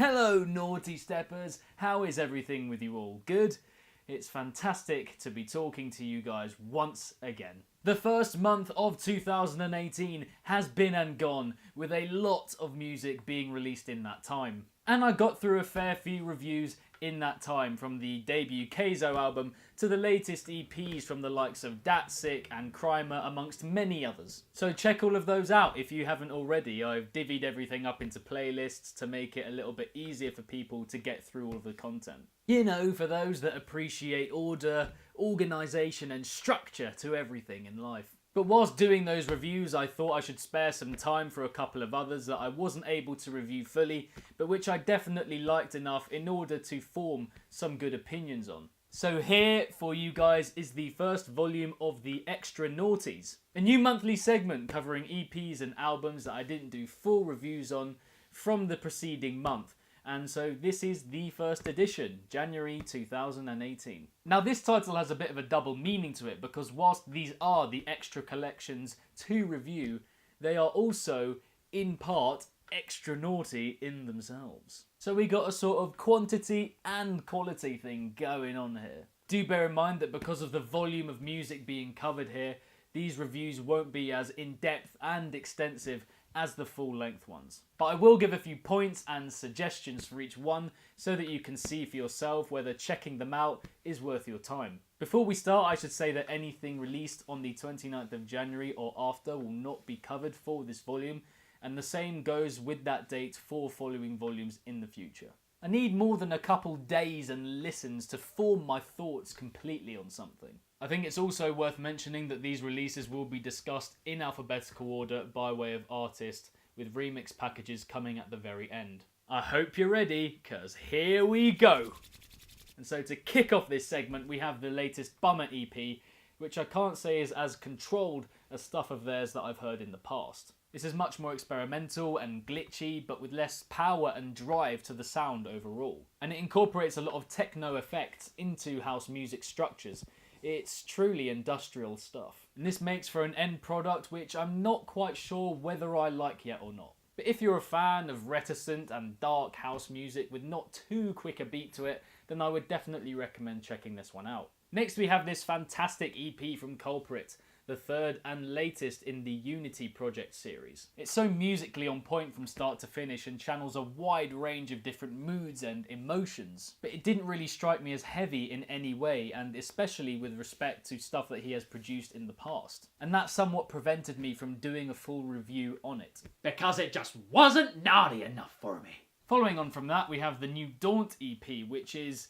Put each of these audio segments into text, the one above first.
Hello Naughty Steppers, how is everything with you all? Good? It's fantastic to be talking to you guys once again. The first month of 2018 has been and gone, with a lot of music being released in that time. And I got through a fair few reviews in that time, from the debut Keizo album to the latest EPs from the likes of Datsik and Crimer, amongst many others. So check all of those out if you haven't already. I've divvied everything up into playlists to make it a little bit easier for people to get through all of the content. You know, for those that appreciate order, organisation and structure to everything in life. But whilst doing those reviews, I thought I should spare some time for a couple of others that I wasn't able to review fully, but which I definitely liked enough in order to form some good opinions on. So here for you guys is the first volume of the Extra Nawties, a new monthly segment covering EPs and albums that I didn't do full reviews on from the preceding month. And so this is the first edition, January 2018. Now this title has a bit of a double meaning to it, because whilst these are the extra collections to review, they are also, in part, extra naughty in themselves. So we got a sort of quantity and quality thing going on here. Do bear in mind that because of the volume of music being covered here, these reviews won't be as in-depth and extensive as the full-length ones. But I will give a few points and suggestions for each one so that you can see for yourself whether checking them out is worth your time. Before we start, I should say that anything released on the 29th of January or after will not be covered for this volume, and the same goes with that date for following volumes in the future. I need more than a couple days and listens to form my thoughts completely on something. I think it's also worth mentioning that these releases will be discussed in alphabetical order by way of artist, with remix packages coming at the very end. I hope you're ready, cause here we go! And so to kick off this segment, we have the latest Bummer EP, which I can't say is as controlled as stuff of theirs that I've heard in the past. This is much more experimental and glitchy, but with less power and drive to the sound overall. And it incorporates a lot of techno effects into house music structures. It's truly industrial stuff. And this makes for an end product which I'm not quite sure whether I like yet or not. But if you're a fan of reticent and dark house music with not too quick a beat to it, then I would definitely recommend checking this one out. Next we have this fantastic EP from Culprate, the third and latest in the Unity project series. It's so musically on point from start to finish and channels a wide range of different moods and emotions, but it didn't really strike me as heavy in any way, and especially with respect to stuff that he has produced in the past. And that somewhat prevented me from doing a full review on it, because it just wasn't naughty enough for me. Following on from that, we have the new Daunt EP, which is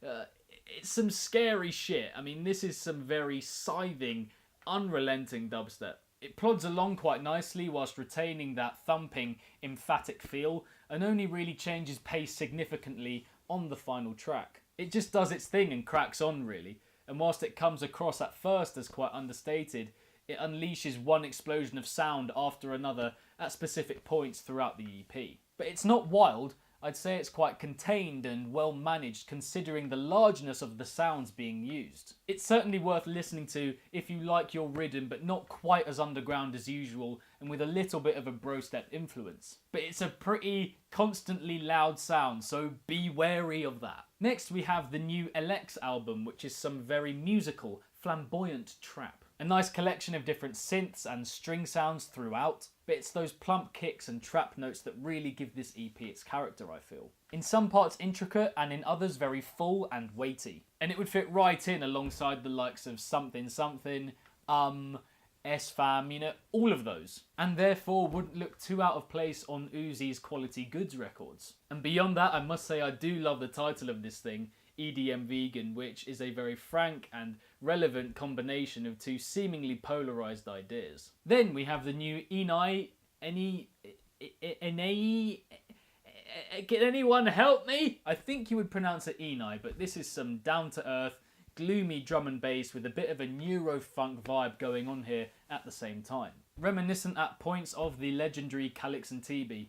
it's some scary shit. I mean, this is some very scything, unrelenting dubstep. It plods along quite nicely whilst retaining that thumping, emphatic feel, and only really changes pace significantly on the final track. It just does its thing and cracks on really, and whilst it comes across at first as quite understated, it unleashes one explosion of sound after another at specific points throughout the EP. But it's not wild. I'd say it's quite contained and well managed considering the largeness of the sounds being used. It's certainly worth listening to if you like your rhythm but not quite as underground as usual and with a little bit of a brostep influence. But it's a pretty constantly loud sound, so be wary of that. Next we have the new ELEX album, which is some very musical, flamboyant trap. A nice collection of different synths and string sounds throughout, but it's those plump kicks and trap notes that really give this EP its character, I feel. In some parts intricate and in others very full and weighty. And it would fit right in alongside the likes of Something Something, S-Fam, you know, all of those. And therefore wouldn't look too out of place on Uzi's Quality Goods records. And beyond that, I must say I do love the title of this thing, EDM Vegan, which is a very frank and relevant combination of two seemingly polarised ideas. Then we have the new ENEI can anyone help me? I think you would pronounce it ENEI, but this is some down-to-earth, gloomy drum and bass with a bit of a neuro-funk vibe going on here at the same time. Reminiscent at points of the legendary Calix and TB.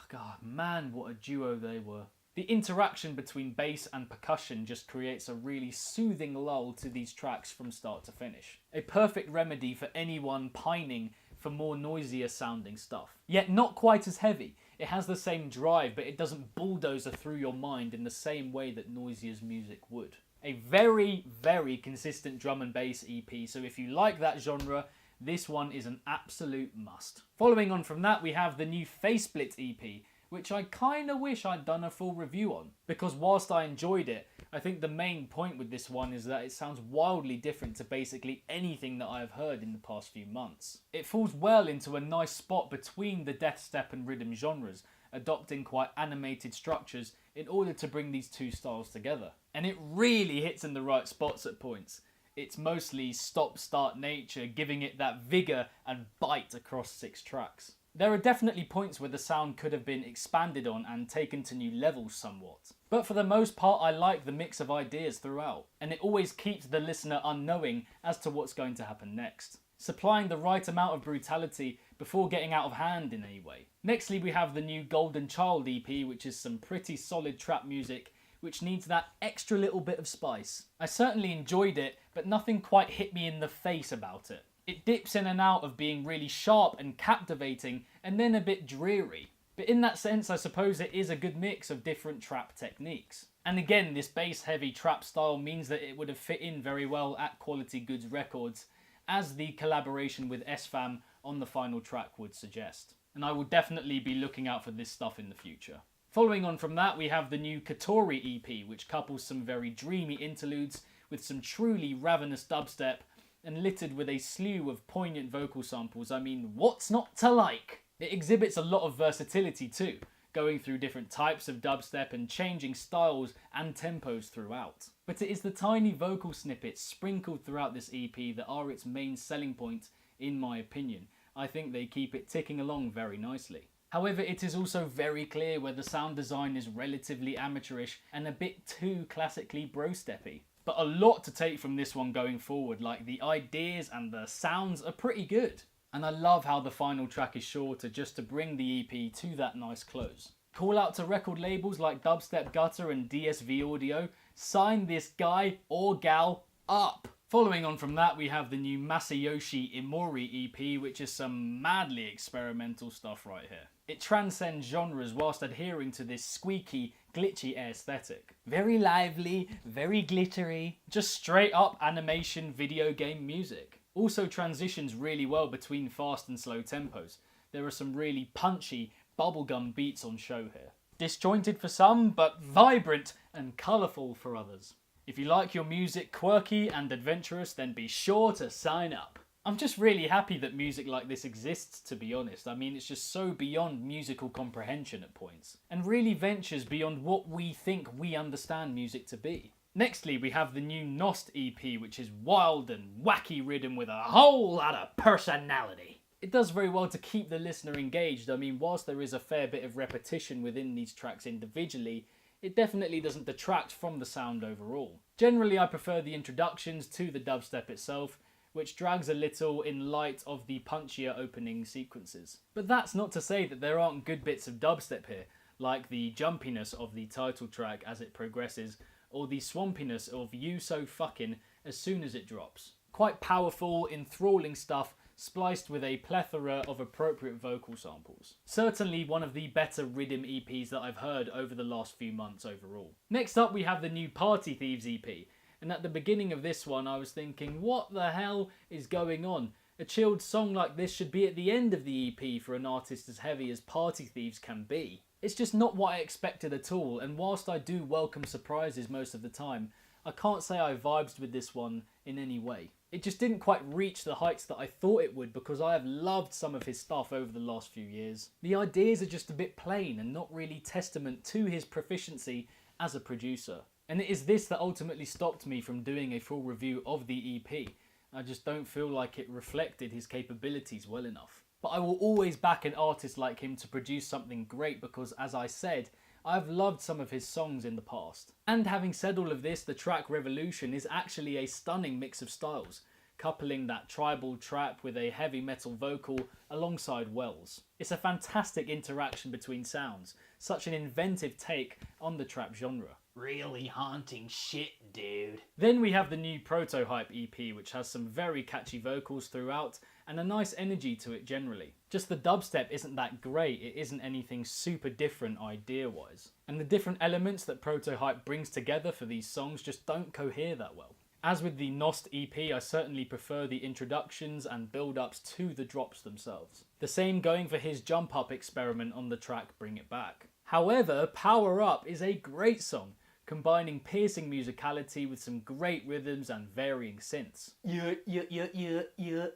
God, man, what a duo they were. The interaction between bass and percussion just creates a really soothing lull to these tracks from start to finish. A perfect remedy for anyone pining for more noisier sounding stuff. Yet not quite as heavy. It has the same drive, but it doesn't bulldozer through your mind in the same way that Noisia's music would. A very, very consistent drum and bass EP, so if you like that genre, this one is an absolute must. Following on from that, we have the new FaceSplit EP, which I kinda wish I'd done a full review on, because whilst I enjoyed it, I think the main point with this one is that it sounds wildly different to basically anything that I have heard in the past few months. It falls well into a nice spot between the deathstep and rhythm genres, adopting quite animated structures in order to bring these two styles together. And it really hits in the right spots at points. It's mostly stop-start nature, giving it that vigour and bite across 6 tracks. There are definitely points where the sound could have been expanded on and taken to new levels somewhat. But for the most part, I like the mix of ideas throughout, and it always keeps the listener unknowing as to what's going to happen next, supplying the right amount of brutality before getting out of hand in any way. Nextly, we have the new Golden Child EP, which is some pretty solid trap music which needs that extra little bit of spice. I certainly enjoyed it, but nothing quite hit me in the face about it. It dips in and out of being really sharp and captivating, and then a bit dreary. But in that sense, I suppose it is a good mix of different trap techniques. And again, this bass-heavy trap style means that it would have fit in very well at Quality Goods Records, as the collaboration with S-Fam on the final track would suggest. And I will definitely be looking out for this stuff in the future. Following on from that, we have the new Katori EP, which couples some very dreamy interludes with some truly ravenous dubstep, and littered with a slew of poignant vocal samples. I mean, what's not to like? It exhibits a lot of versatility too, going through different types of dubstep and changing styles and tempos throughout. But it is the tiny vocal snippets sprinkled throughout this EP that are its main selling point, in my opinion. I think they keep it ticking along very nicely. However, it is also very clear where the sound design is relatively amateurish and a bit too classically bro-steppy. But a lot to take from this one going forward, like the ideas and the sounds are pretty good. And I love how the final track is shorter just to bring the EP to that nice close. Call out to record labels like Dubstep Gutter and DSV Audio, sign this guy or gal up. Following on from that, we have the new Masayoshi Imori EP, which is some madly experimental stuff right here. It transcends genres whilst adhering to this squeaky, glitchy aesthetic. Very lively, very glittery, just straight up animation video game music. Also transitions really well between fast and slow tempos. There are some really punchy, bubblegum beats on show here. Disjointed for some, but vibrant and colourful for others. If you like your music quirky and adventurous, then be sure to sign up. I'm just really happy that music like this exists, to be honest. I mean, it's just so beyond musical comprehension at points, and really ventures beyond what we think we understand music to be. Nextly, we have the new Nost EP, which is wild and wacky rhythm with a whole lot of personality. It does very well to keep the listener engaged. I mean, whilst there is a fair bit of repetition within these tracks individually, it definitely doesn't detract from the sound overall. Generally, I prefer the introductions to the dubstep itself, which drags a little in light of the punchier opening sequences. But that's not to say that there aren't good bits of dubstep here, like the jumpiness of the title track as it progresses, or the swampiness of You So Fuckin' as soon as it drops. Quite powerful, enthralling stuff, spliced with a plethora of appropriate vocal samples. Certainly one of the better rhythm EPs that I've heard over the last few months overall. Next up, we have the new Party Thieves EP. And at the beginning of this one, I was thinking, what the hell is going on? A chilled song like this should be at the end of the EP for an artist as heavy as Party Thieves can be. It's just not what I expected at all, and whilst I do welcome surprises most of the time, I can't say I vibed with this one in any way. It just didn't quite reach the heights that I thought it would, because I have loved some of his stuff over the last few years. The ideas are just a bit plain and not really testament to his proficiency as a producer. And it is this that ultimately stopped me from doing a full review of the EP. I just don't feel like it reflected his capabilities well enough. But I will always back an artist like him to produce something great because, as I said, I've loved some of his songs in the past. And having said all of this, the track Revolution is actually a stunning mix of styles, coupling that tribal trap with a heavy metal vocal alongside Wells. It's a fantastic interaction between sounds, such an inventive take on the trap genre. Really haunting shit, dude. Then we have the new Protohype EP, which has some very catchy vocals throughout and a nice energy to it generally. Just the dubstep isn't that great, it isn't anything super different idea-wise. And the different elements that Protohype brings together for these songs just don't cohere that well. As with the Nost EP, I certainly prefer the introductions and build-ups to the drops themselves. The same going for his jump-up experiment on the track Bring It Back. However, Power Up is a great song, combining piercing musicality with some great rhythms and varying synths.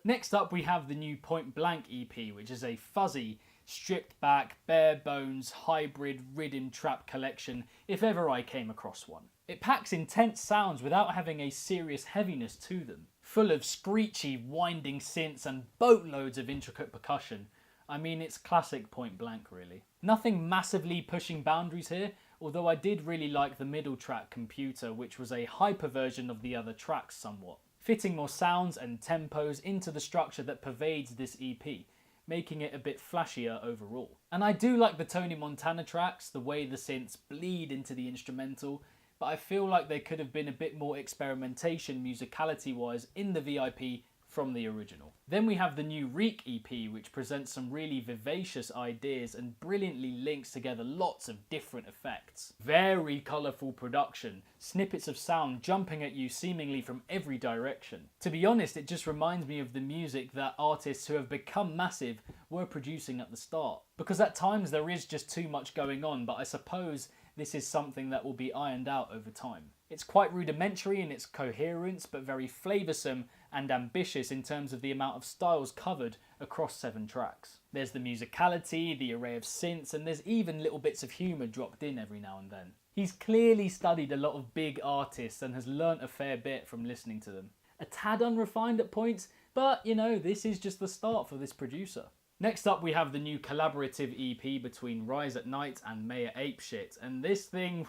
Next up we have the new Point Blank EP, which is a fuzzy, stripped back, bare bones, hybrid rhythm trap collection if ever I came across one. It packs intense sounds without having a serious heaviness to them, full of screechy, winding synths and boatloads of intricate percussion. I mean, it's classic Point Blank really. Nothing massively pushing boundaries here, although I did really like the middle track Computer, which was a hyper version of the other tracks somewhat, fitting more sounds and tempos into the structure that pervades this EP, making it a bit flashier overall. And I do like the Tony Montana tracks, the way the synths bleed into the instrumental, but I feel like there could have been a bit more experimentation musicality wise in the VIP from the original. Then we have the new ReeK EP, which presents some really vivacious ideas and brilliantly links together lots of different effects. Very colourful production, snippets of sound jumping at you seemingly from every direction. To be honest, it just reminds me of the music that artists who have become massive were producing at the start. Because at times there is just too much going on, but I suppose this is something that will be ironed out over time. It's quite rudimentary in its coherence, but very flavoursome and ambitious in terms of the amount of styles covered across 7 tracks. There's the musicality, the array of synths, and there's even little bits of humour dropped in every now and then. He's clearly studied a lot of big artists and has learnt a fair bit from listening to them. A tad unrefined at points, but you know, this is just the start for this producer. Next up we have the new collaborative EP between Rise at Night and Mayor Apeshit, and this thing,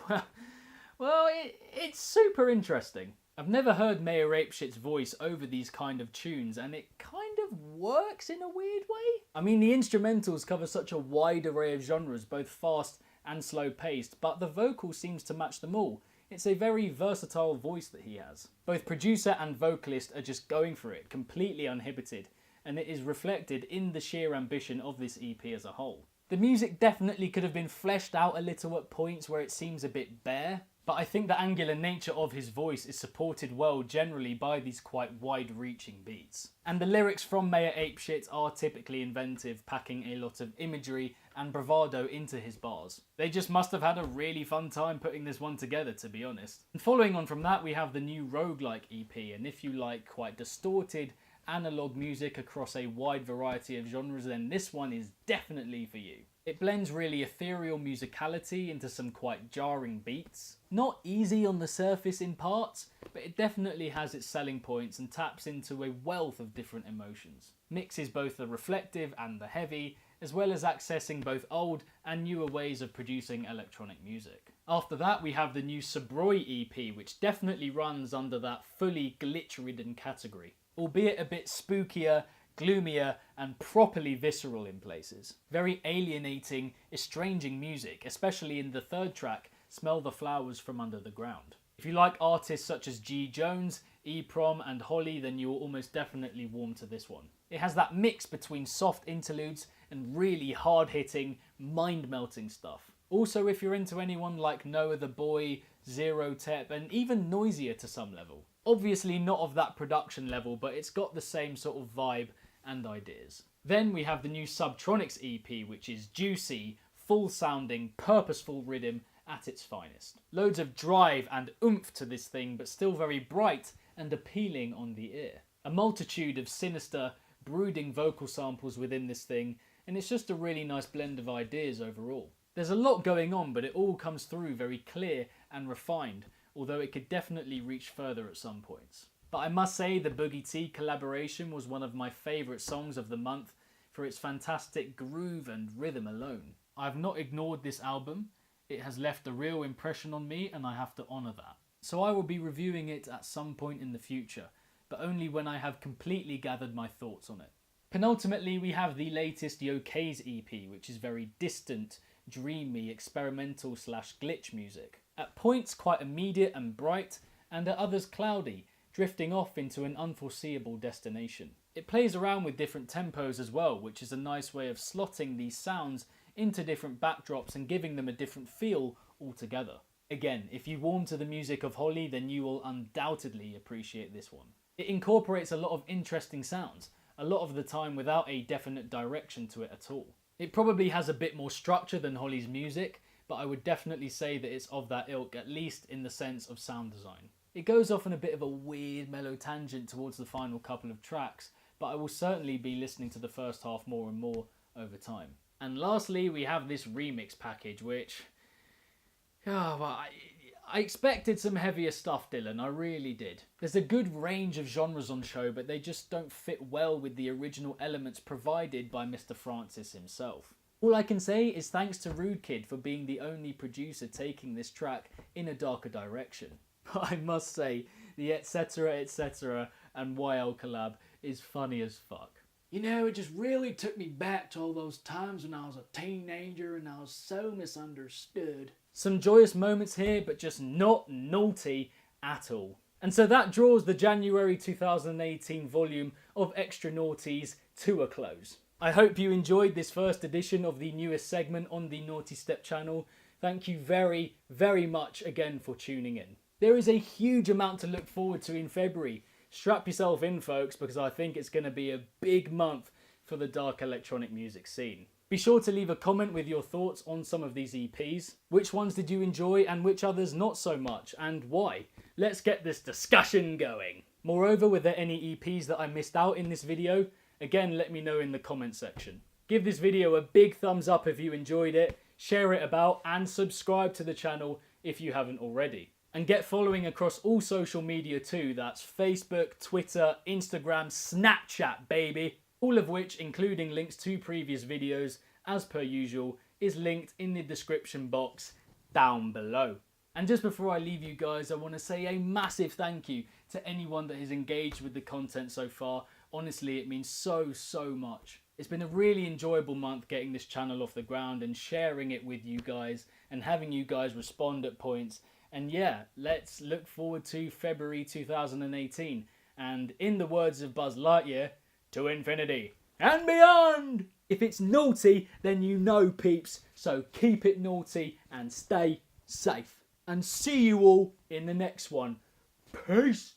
well, it's super interesting. I've never heard Mayor Apeshit's voice over these kind of tunes, and it kind of works in a weird way. I mean, the instrumentals cover such a wide array of genres, both fast and slow paced, but the vocal seems to match them all. It's a very versatile voice that he has. Both producer and vocalist are just going for it, completely uninhibited, and it is reflected in the sheer ambition of this EP as a whole. The music definitely could have been fleshed out a little at points where it seems a bit bare, but I think the angular nature of his voice is supported well generally by these quite wide-reaching beats. And the lyrics from Mayor Apeshit are typically inventive, packing a lot of imagery and bravado into his bars. They just must have had a really fun time putting this one together, to be honest. And following on from that, we have the new Roguelike EP, and if you like quite distorted analog music across a wide variety of genres, then this one is definitely for you. It blends really ethereal musicality into some quite jarring beats. Not easy on the surface in parts, but it definitely has its selling points and taps into a wealth of different emotions. Mixes both the reflective and the heavy, as well as accessing both old and newer ways of producing electronic music. After that we have the new Subtronics EP, which definitely runs under that fully glitch-ridden category, albeit a bit spookier, gloomier and properly visceral in places. Very alienating, estranging music, especially in the third track, Smell the Flowers from Under the Ground. If you like artists such as G. Jones, E-Prom and Holly, then you will almost definitely warm to this one. It has that mix between soft interludes and really hard-hitting, mind-melting stuff. Also, if you're into anyone like Noah the Boy, Zero Tep, and even Noisier to some level. Obviously not of that production level, but it's got the same sort of vibe and ideas. Then we have the new Subtronics EP, which is juicy, full-sounding, purposeful rhythm at its finest. Loads of drive and oomph to this thing, but still very bright and appealing on the ear. A multitude of sinister, brooding vocal samples within this thing, and it's just a really nice blend of ideas overall. There's a lot going on, but it all comes through very clear and refined, although it could definitely reach further at some points. But I must say the Boogie T collaboration was one of my favourite songs of the month for its fantastic groove and rhythm alone. I've not ignored this album, it has left a real impression on me and I have to honour that. So I will be reviewing it at some point in the future, but only when I have completely gathered my thoughts on it. Penultimately we have the latest Yokays EP, which is very distant, dreamy, experimental / glitch music. At points quite immediate and bright, and at others cloudy, drifting off into an unforeseeable destination. It plays around with different tempos as well, which is a nice way of slotting these sounds into different backdrops and giving them a different feel altogether. Again, if you warm to the music of Holly, then you will undoubtedly appreciate this one. It incorporates a lot of interesting sounds, a lot of the time without a definite direction to it at all. It probably has a bit more structure than Holly's music, but I would definitely say that it's of that ilk, at least in the sense of sound design. It goes off on a bit of a weird mellow tangent towards the final couple of tracks, but I will certainly be listening to the first half more and more over time. And lastly, we have this remix package, which... I expected some heavier stuff, Dylan, I really did. There's a good range of genres on show, but they just don't fit well with the original elements provided by Mr. Francis himself. All I can say is thanks to ReeK for being the only producer taking this track in a darker direction. But I must say, the etc etc and YL collab is funny as fuck. You know, it just really took me back to all those times when I was a teenager and I was so misunderstood. Some joyous moments here, but just not naughty at all. And so that draws the January 2018 volume of Extra Nawties to a close. I hope you enjoyed this first edition of the newest segment on the Nawtystep channel. Thank you very, very much again for tuning in. There is a huge amount to look forward to in February. Strap yourself in, folks, because I think it's going to be a big month for the dark electronic music scene. Be sure to leave a comment with your thoughts on some of these EPs. Which ones did you enjoy and which others not so much, and why? Let's get this discussion going. Moreover, were there any EPs that I missed out in this video? Again, let me know in the comment section. Give this video a big thumbs up if you enjoyed it, share it about, and subscribe to the channel if you haven't already. And get following across all social media too, that's Facebook, Twitter, Instagram, Snapchat, baby. All of which, including links to previous videos, as per usual, is linked in the description box down below. And just before I leave you guys, I want to say a massive thank you to anyone that has engaged with the content so far. Honestly, it means so much. It's been a really enjoyable month getting this channel off the ground and sharing it with you guys and having you guys respond at points. And yeah, let's look forward to February 2018. And in the words of Buzz Lightyear, to infinity and beyond! If it's naughty, then you know, peeps. So keep it naughty and stay safe. And see you all in the next one. Peace!